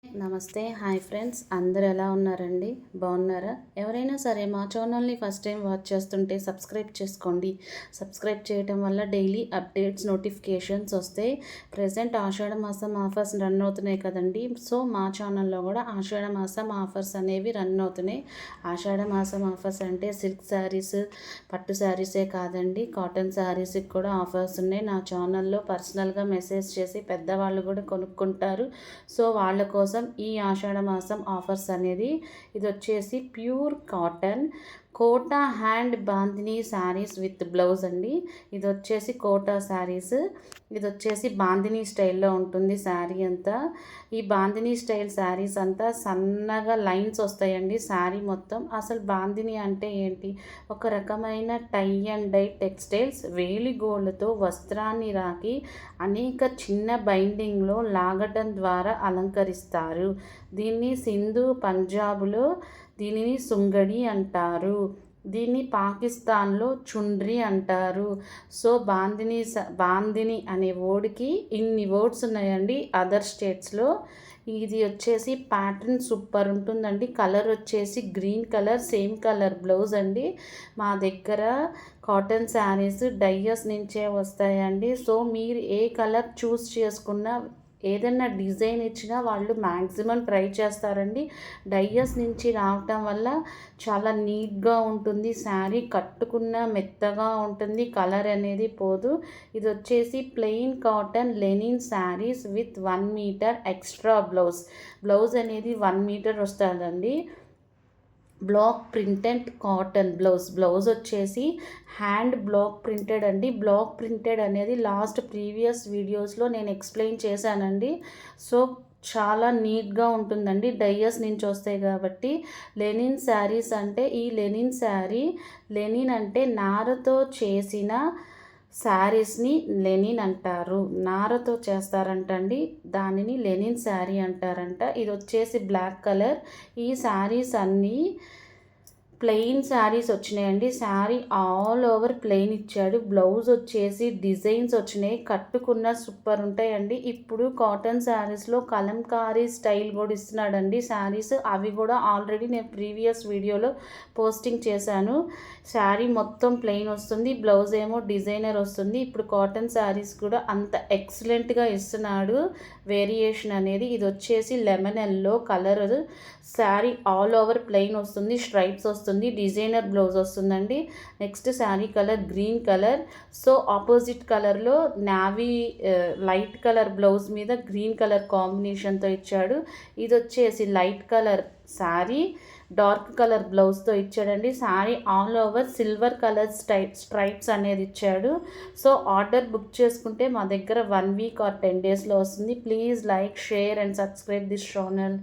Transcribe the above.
నమస్తే, hi friends, అందరూ ఎలా ఉన్నారండి? బాగున్నారా? ఎవరైనా సరే మా ఛానల్ని ఫస్ట్ టైం వాచ్ చేస్తుంటే సబ్స్క్రైబ్ చేసుకోండి. సబ్స్క్రైబ్ చేయడం వల్ల డైలీ అప్డేట్స్, నోటిఫికేషన్స్ వస్తాయి. ప్రజెంట్ ఆషాఢ మాసం ఆఫర్స్ రన్ అవుతున్నాయి కదండి. సో మా ఛానల్లో కూడా ఆషాఢ మాసం ఆఫర్స్ అనేవి రన్ అవుతున్నాయి. ఆషాఢ మాసం ఆఫర్స్ అంటే సిల్క్ శారీస్, పట్టు శారీసే కాదండి, కాటన్ శారీస్కి కూడా ఆఫర్స్ ఉన్నాయి. నా ఛానల్లో పర్సనల్గా మెసేజ్ చేసి పెద్దవాళ్ళు కూడా కొనుక్కుంటారు. సో వాళ్ళ కోసం ఈ ఆషాఢ మాసం ఆఫర్స్ అనేది ఇది వచ్చేసి pure cotton Kota hand bandhani saris with blouse అండి. ఇది వచ్చేసి కోటా శారీస్, ఇది వచ్చేసి బాందినీ స్టైల్లో ఉంటుంది శారీ అంతా. ఈ బాందినీ స్టైల్ శారీస్ అంతా సన్నగా లైన్స్ వస్తాయండి శారీ మొత్తం. అసలు బాందినీ అంటే ఏంటి? ఒక రకమైన టై అండ్ డై టెక్స్టైల్స్ వేలిగోళ్ళతో వస్త్రాన్ని రాకి అనేక చిన్న బైండింగ్లో లాగటం ద్వారా అలంకరిస్తారు. దీన్ని సింధు, పంజాబ్లో దీనిని సుంగడి అంటారు. దీన్ని పాకిస్తాన్లో చుండ్రి అంటారు. సో బాందిని అనే వర్డ్కి ఇన్ని వర్డ్స్ ఉన్నాయండి అదర్ స్టేట్స్లో. ఇది వచ్చేసి ప్యాటర్న్ సూపర్ ఉంటుందండి. కలర్ వచ్చేసి green colour, same colour blouse అండి. మా దగ్గర కాటన్ శారీస్ డైయస్ నుంచే వస్తాయండి. సో మీరు ఏ కలర్ చూస్ చేసుకున్నా, ఏదైనా డిజైన్ ఇచ్చినా వాళ్ళు మ్యాక్సిమం ట్రై చేస్తారండి. డైయస్ నుంచి రావటం వల్ల చాలా నీట్గా ఉంటుంది శారీ, కట్టుకున్న మెత్తగా ఉంటుంది, కలర్ అనేది పోదు. ఇది వచ్చేసి plain cotton linen saris with 1 metre extra blouse అనేది 1 మీటర్ వస్తుందండి. బ్లాక్ ప్రింటెడ్ కాటన్ బ్లౌజ్ వచ్చేసి హ్యాండ్ బ్లాక్ ప్రింటెడ్ అండి. బ్లాక్ ప్రింటెడ్ అనేది ప్రీవియస్ వీడియోస్లో నేను ఎక్స్ప్లెయిన్ చేశానండి. సో చాలా నీట్గా ఉంటుందండి, డైయస్ నుంచి వస్తాయి కాబట్టి. లెనిన్ శారీస్ అంటే ఈ లెనిన్ అంటే నారతో చేసిన శారీస్ని లెనిన్ అంటారు. నారతో చేస్తారంటండి, దానిని లెనిన్ శారీ అంటారంట. ఇది వచ్చేసి బ్లాక్ కలర్. ఈ శారీస్ అన్నీ ప్లెయిన్ శారీస్ వచ్చినాయండి. శారీ ఆల్ ఓవర్ ప్లెయిన్ ఇచ్చాడు. బ్లౌజ్ వచ్చేసి డిజైన్స్ వచ్చినాయి, కట్టుకున్న సూపర్ ఉంటాయండి. ఇప్పుడు కాటన్ శారీస్లో కలంకారీ స్టైల్ కూడా ఇస్తున్నాడండి శారీస్. అవి కూడా ఆల్రెడీ నేను ప్రీవియస్ వీడియోలో పోస్టింగ్ చేశాను. శారీ మొత్తం ప్లెయిన్ వస్తుంది, బ్లౌజ్ ఏమో డిజైనర్ వస్తుంది. ఇప్పుడు కాటన్ శారీస్ కూడా అంత ఎక్సలెంట్గా ఇస్తున్నాడు వేరియేషన్ అనేది. ఇది వచ్చేసి lemon yellow colour sari, all over plain వస్తుంది, స్ట్రైప్స్ వస్తుంది, డిజైనర్ బ్లౌజ్ వస్తుందండి. Next sari colour green colour. So opposite కలర్లో నావీ లైట్ కలర్ బ్లౌజ్ మీద గ్రీన్ కలర్ కాంబినేషన్తో ఇచ్చాడు. ఇది వచ్చేసి light colour sari, dark colour బ్లౌజ్తో ఇచ్చాడండి. Sari all over silver colour stripes అనేది ఇచ్చాడు. సో ఆర్డర్ బుక్ చేసుకుంటే మా దగ్గర 1 వీక్ ఆర్ 10 డేస్లో వస్తుంది. Please like, share and subscribe this channel.